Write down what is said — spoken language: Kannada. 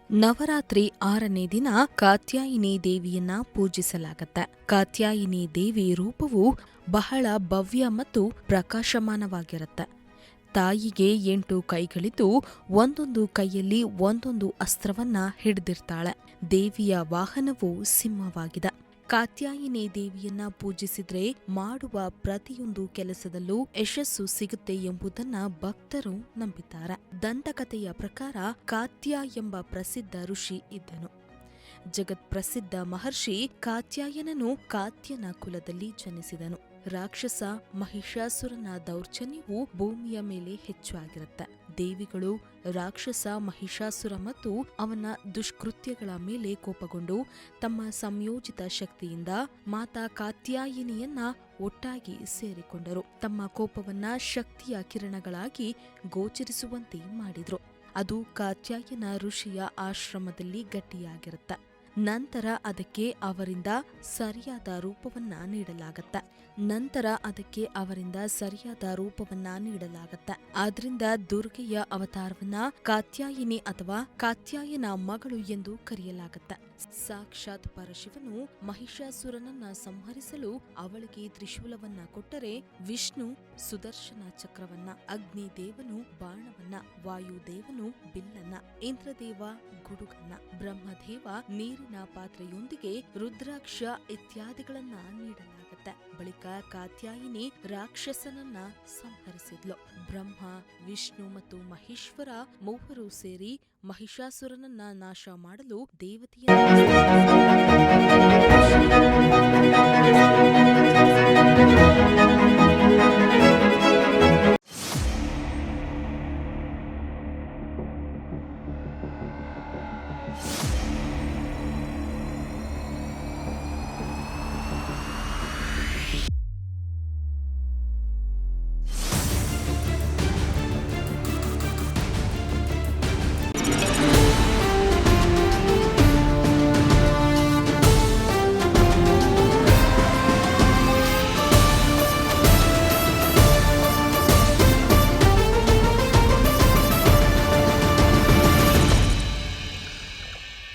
ನವರಾತ್ರಿ 6ನೇ ದಿನ ಕಾತ್ಯಾಯಿನಿ ದೇವಿಯನ್ನ ಪೂಜಿಸಲಾಗತ್ತೆ. ಕಾತ್ಯಾಯಿನಿ ದೇವಿ ರೂಪವು ಬಹಳ ಭವ್ಯ ಮತ್ತು ಪ್ರಕಾಶಮಾನವಾಗಿರುತ್ತೆ. ತಾಯಿಗೆ 8 ಕೈಗಳಿದ್ದು ಒಂದೊಂದು ಕೈಯಲ್ಲಿ ಒಂದೊಂದು ಅಸ್ತ್ರವನ್ನ ಹಿಡಿದಿರ್ತಾಳೆ. ದೇವಿಯ ವಾಹನವು ಸಿಂಹವಾಗಿದೆ. ಕಾತ್ಯಾಯಿನಿ ದೇವಿಯನ್ನ ಪೂಜಿಸಿದ್ರೆ ಮಾಡುವ ಪ್ರತಿಯೊಂದು ಕೆಲಸದಲ್ಲೂ ಯಶಸ್ಸು ಸಿಗುತ್ತೆ ಎಂಬುದನ್ನ ಭಕ್ತರು ನಂಬಿದ್ದಾರೆ. ದಂತಕಥೆಯ ಪ್ರಕಾರ ಕಾತ್ಯ ಎಂಬ ಪ್ರಸಿದ್ಧ ಋಷಿ ಇದ್ದನು. ಜಗತ್ಪ್ರಸಿದ್ಧ ಮಹರ್ಷಿ ಕಾತ್ಯಾಯನನು ಕಾತ್ಯನ ಕುಲದಲ್ಲಿ ಜನಿಸಿದನು. ರಾಕ್ಷಸ ಮಹಿಷಾಸುರನ ದೌರ್ಜನ್ಯವು ಭೂಮಿಯ ಮೇಲೆ ಹೆಚ್ಚಾಗಿರುತ್ತೆ. ದೇವಿಗಳು ರಾಕ್ಷಸ ಮಹಿಷಾಸುರ ಮತ್ತು ಅವನ ದುಷ್ಕೃತ್ಯಗಳ ಮೇಲೆ ಕೋಪಗೊಂಡು ತಮ್ಮ ಸಂಯೋಜಿತ ಶಕ್ತಿಯಿಂದ ಮಾತಾ ಕಾತ್ಯಾಯಿನಿಯನ್ನ ಒಟ್ಟಾಗಿ ಸೇರಿಕೊಂಡರು. ತಮ್ಮ ಕೋಪವನ್ನ ಶಕ್ತಿಯ ಕಿರಣಗಳಾಗಿ ಗೋಚರಿಸುವಂತೆ ಮಾಡಿದ್ರು. ಅದು ಕಾತ್ಯಾಯನ ಋಷಿಯ ಆಶ್ರಮದಲ್ಲಿ ಗಟ್ಟಿಯಾಗಿರುತ್ತೆ. ನಂತರ ಅದಕ್ಕೆ ಅವರಿಂದ ಸರಿಯಾದ ರೂಪವನ್ನ ನೀಡಲಾಗತ್ತೆ. ಆದ್ರಿಂದ ದುರ್ಗೆಯ ಅವತಾರವನ್ನ ಕಾತ್ಯಾಯಿನಿ ಅಥವಾ ಕಾತ್ಯಾಯನ ಮಗಳು ಎಂದು ಕರೆಯಲಾಗತ್ತೆ. ಸಾಕ್ಷಾತ್ ಪರಶಿವನು ಮಹಿಷಾಸುರನನ್ನ ಸಂಹರಿಸಲು ಅವಳಿಗೆ ತ್ರಿಶೂಲವನ್ನ ಕೊಟ್ಟರೆ, ವಿಷ್ಣು ಸುದರ್ಶನ ಚಕ್ರವನ್ನ, ಅಗ್ನಿದೇವನು ಬಾಣವನ್ನ, ವಾಯುದೇವನು ಬಿಲ್ಲನ್ನ, ಇಂದ್ರದೇವ ಗುಡುಗನ್ನ, ಬ್ರಹ್ಮದೇವ ನೀರಿನ ಪಾತ್ರೆಯೊಂದಿಗೆ ರುದ್ರಾಕ್ಷ ಇತ್ಯಾದಿಗಳನ್ನ ನೀಡಲಾಗುತ್ತೆ. ಬಳಿಕ ಕಾತ್ಯಾಯಿನಿ ರಾಕ್ಷಸನನ್ನ ಸಂಹರಿಸಿದ್ಲು. ಬ್ರಹ್ಮ, ವಿಷ್ಣು ಮತ್ತು ಮಹೇಶ್ವರ ಮೂವರು ಸೇರಿ ಮಹಿಷಾಸುರನನ್ನ ನಾಶ ಮಾಡಲು ದೇವತೆಯ